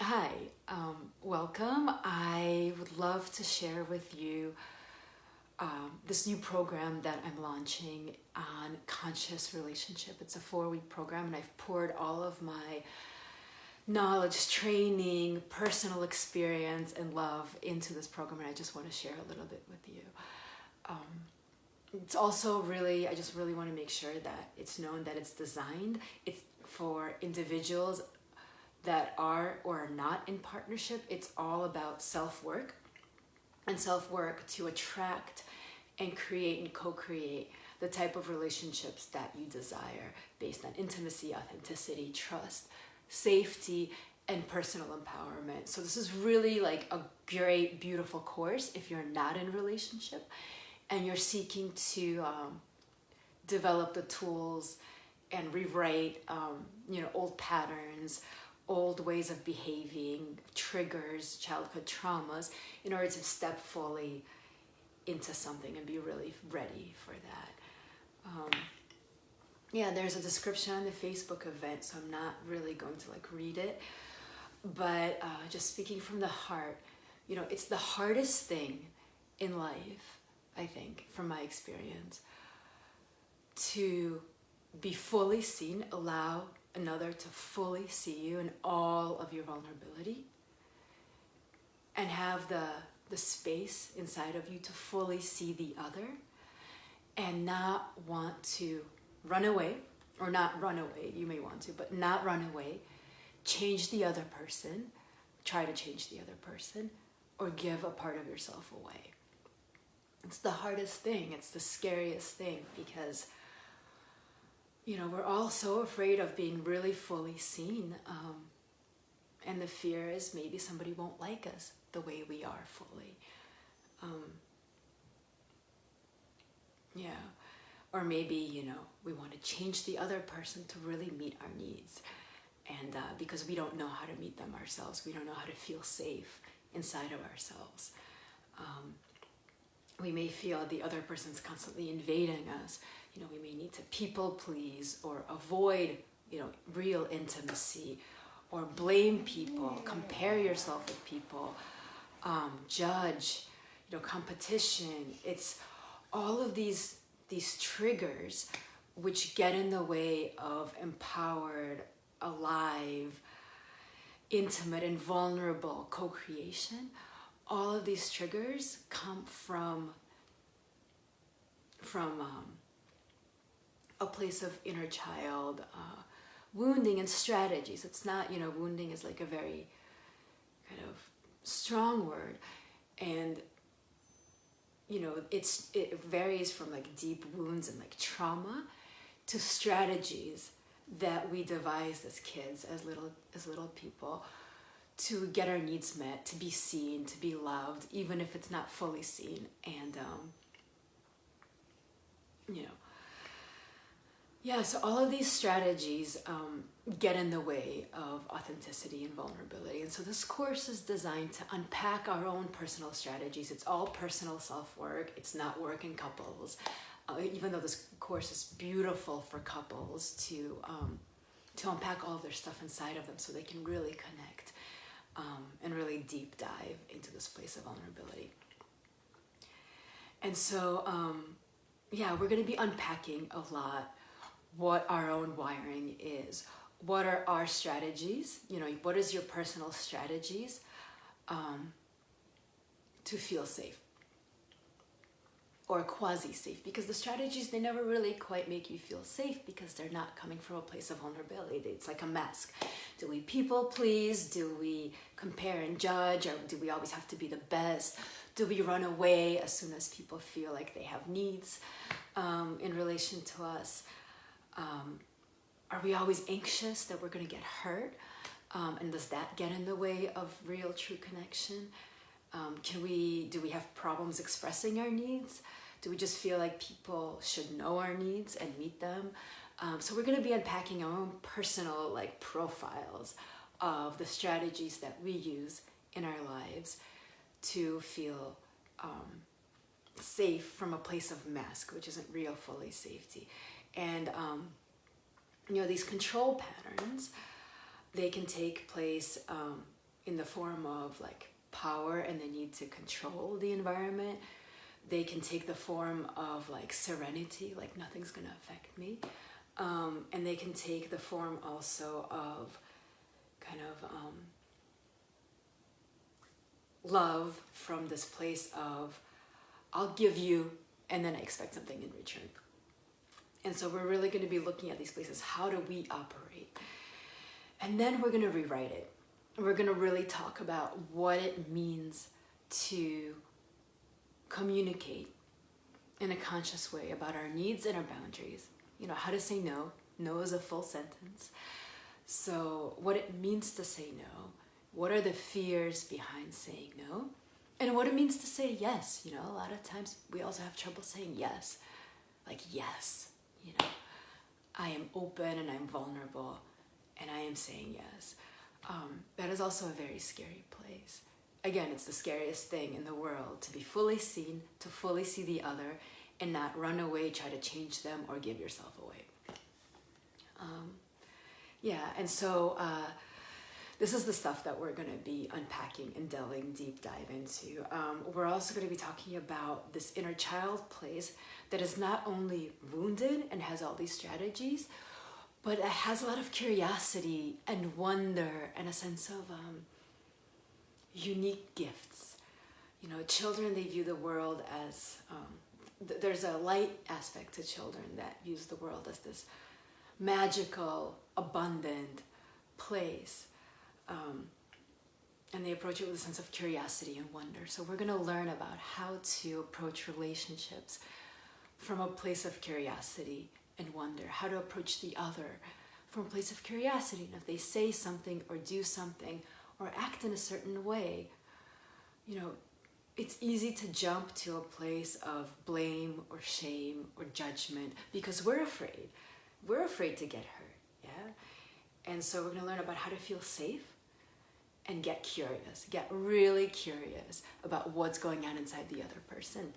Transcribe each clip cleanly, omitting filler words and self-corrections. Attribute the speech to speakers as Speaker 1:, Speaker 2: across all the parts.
Speaker 1: Hi, welcome. I would love to share with you this new program that I'm launching on conscious relationship. It's a 4-week program, and I've poured all of my knowledge, training, personal experience, and love into this program, and I just want to share a little bit with you. It's also really, I just really want to make sure that it's known that it's designed it's for individuals that are or are not in partnership. It's all about self-work and self-work to attract and create and co-create the type of relationships that you desire based on intimacy, authenticity, trust, safety, and personal empowerment. So this is really like a great, beautiful course if you're not in a relationship and you're seeking to develop the tools and rewrite old patterns, old ways of behaving, triggers, childhood traumas, in order to step fully into something and be really ready for that. There's a description on the Facebook event, so I'm not really going to read it, but just speaking from the heart, it's the hardest thing in life, I think, from my experience, to be fully seen, allow another to fully see you in all of your vulnerability, and have the space inside of you to fully see the other and not want to run away, or not run away, you may want to, but not run away, change the other person, try to change the other person, or give a part of yourself away. It's the hardest thing, it's the scariest thing, because we're all so afraid of being really fully seen. And the fear is maybe somebody won't like us the way we are fully. Or maybe, we want to change the other person to really meet our needs. And because we don't know how to meet them ourselves, we don't know how to feel safe inside of ourselves. We may feel the other person's constantly invading us. We may need to people please or avoid, real intimacy, or blame people, compare yourself with people, judge, competition. It's all of these triggers which get in the way of empowered, alive, intimate, and vulnerable co-creation. All of these triggers come from a place of inner child wounding and strategies. It's not, wounding is like a very kind of strong word, and it varies from deep wounds and trauma to strategies that we devised as kids, as little people, to get our needs met, to be seen, to be loved, even if it's not fully seen. And so all of these strategies get in the way of authenticity and vulnerability. And so this course is designed to unpack our own personal strategies. It's all personal self-work. It's not work in couples. Even though this course is beautiful for couples to unpack all of their stuff inside of them so they can really connect and really deep dive into this place of vulnerability. And so, we're going to be unpacking a lot what our own wiring is. What are our strategies? What is your personal strategies to feel safe or quasi-safe? Because the strategies, they never really quite make you feel safe because they're not coming from a place of vulnerability. It's like a mask. Do we people please? Do we compare and judge? Or do we always have to be the best? Do we run away as soon as people feel like they have needs in relation to us? Are we always anxious that we're going to get hurt? And does that get in the way of real, true connection? Do we have problems expressing our needs? Do we just feel like people should know our needs and meet them? So we're going to be unpacking our own personal profiles of the strategies that we use in our lives to feel safe from a place of mask, which isn't real, fully safety. And these control patterns, they can take place in the form of like power and the need to control the environment. They can take the form of like serenity, like nothing's gonna affect me. And they can take the form also of kind of love from this place of I'll give you and then I expect something in return. And so we're really going to be looking at these places. How do we operate? And then we're going to rewrite it. We're going to really talk about what it means to communicate in a conscious way about our needs and our boundaries. You know, how to say no. No is a full sentence. So what it means to say no. What are the fears behind saying no? And what it means to say yes. You know, a lot of times we also have trouble saying yes. Like, yes, you know, I am open and I'm vulnerable and I am saying yes. That is also a very scary place. Again, it's the scariest thing in the world to be fully seen, to fully see the other and not run away, try to change them or give yourself away. And so this is the stuff that we're going to be unpacking and delving deep dive into. We're also going to be talking about this inner child place that is not only wounded and has all these strategies, but it has a lot of curiosity and wonder and a sense of unique gifts. You know, children, they view the world as, there's a light aspect to children that use the world as this magical, abundant place. And they approach it with a sense of curiosity and wonder. So we're going to learn about how to approach relationships from a place of curiosity and wonder, how to approach the other from a place of curiosity. And if they say something or do something or act in a certain way, you know, it's easy to jump to a place of blame or shame or judgment because we're afraid. We're afraid to get hurt, yeah? And so we're going to learn about how to feel safe and get curious, get really curious about what's going on inside the other person.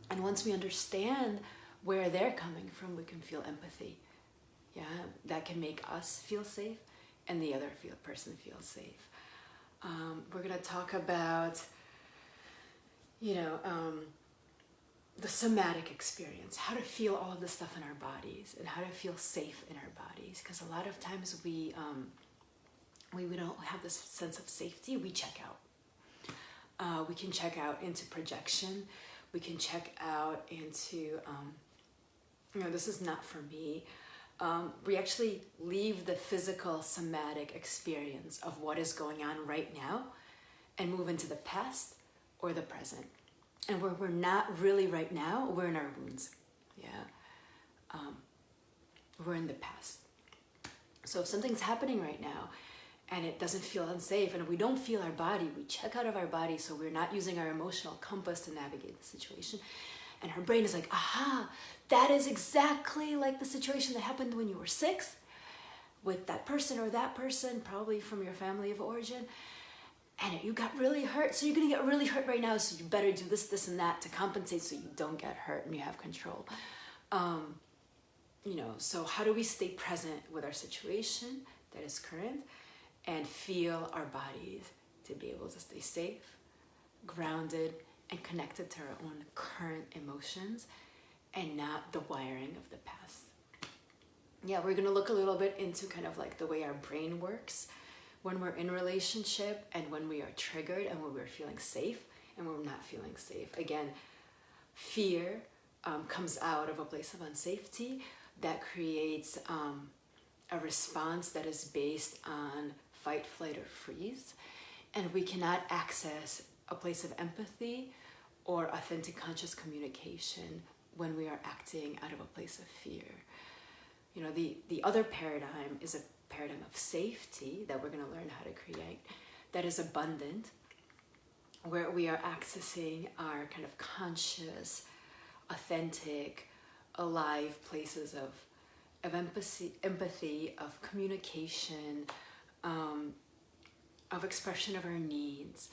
Speaker 1: And once we understand where they're coming from, we can feel empathy. Yeah, that can make us feel safe and the other person feel safe. We're going to talk about, you know, the somatic experience, how to feel all of this stuff in our bodies and how to feel safe in our bodies. Because a lot of times we don't have this sense of safety, we check out. We can check out into projection. We can check out into, you know, this is not for me. We actually leave the physical somatic experience of what is going on right now and move into the past or the present. And where we're not really right now, we're in our wounds. Yeah. We're in the past. So if something's happening right now and it doesn't feel unsafe and we don't feel our body, we check out of our body so we're not using our emotional compass to navigate the situation. And her brain is like, aha, that is exactly like the situation that happened when you were 6 with that person or that person, probably from your family of origin. And you got really hurt, so you're gonna get really hurt right now, so you better do this, this, and that to compensate so you don't get hurt and you have control. You know, so how do we stay present with our situation that is current and feel our bodies to be able to stay safe, grounded, and connected to our own current emotions and not the wiring of the past. Yeah, we're gonna look a little bit into kind of like the way our brain works when we're in relationship and when we are triggered and when we're feeling safe and when we're not feeling safe. Again, fear comes out of a place of unsafety that creates a response that is based on fight, flight, or freeze. And we cannot access a place of empathy or authentic conscious communication when we are acting out of a place of fear. You know, the other paradigm is a paradigm of safety that we're going to learn how to create that is abundant, where we are accessing our kind of conscious, authentic, alive places of empathy, of communication, of expression of our needs,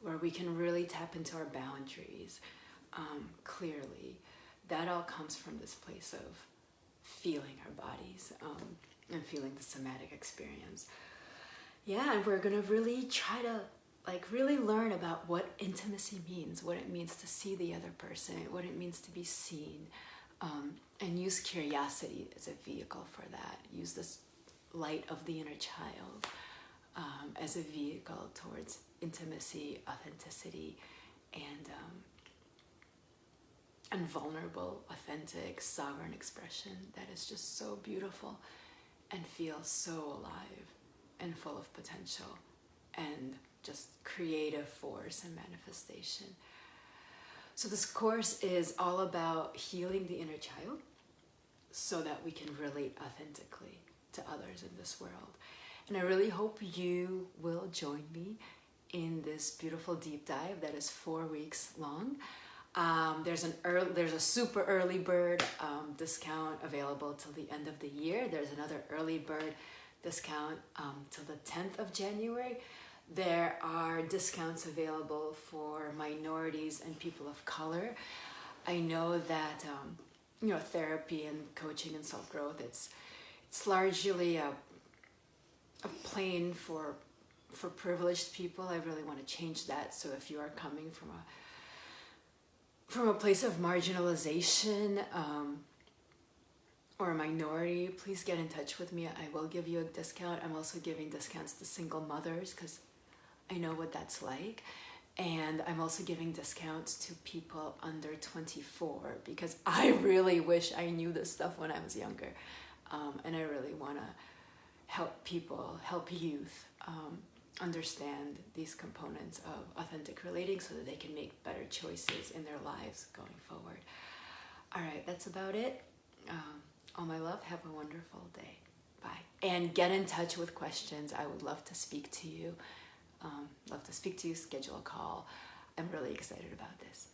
Speaker 1: where we can really tap into our boundaries clearly. That all comes from this place of feeling our bodies and feeling the somatic experience. Yeah, and we're gonna really try to really learn about what intimacy means, what it means to see the other person, what it means to be seen, and use curiosity as a vehicle for that. Use this light of the inner child as a vehicle towards intimacy, authenticity, and vulnerable, authentic, sovereign expression that is just so beautiful and feels so alive and full of potential and just creative force and manifestation. So this course is all about healing the inner child so that we can relate authentically to others in this world. And I really hope you will join me in this beautiful deep dive that is 4 weeks long. There's a super early bird discount available till the end of the year. There's another early bird discount till the 10th of January. There are discounts available for minorities and people of color. I know that therapy and coaching and self-growth, it's largely a plane for privileged people. I really want to change that. So if you are coming from a place of marginalization or a minority, please get in touch with me. I will give you a discount. I'm also giving discounts to single mothers because I know what that's like. And I'm also giving discounts to people under 24 because I really wish I knew this stuff when I was younger. And I really want to help people, help youth understand these components of authentic relating so that they can make better choices in their lives going forward. All right, that's about it. All my love, have a wonderful day. Bye. And get in touch with questions. I would love to speak to you. Schedule a call. I'm really excited about this.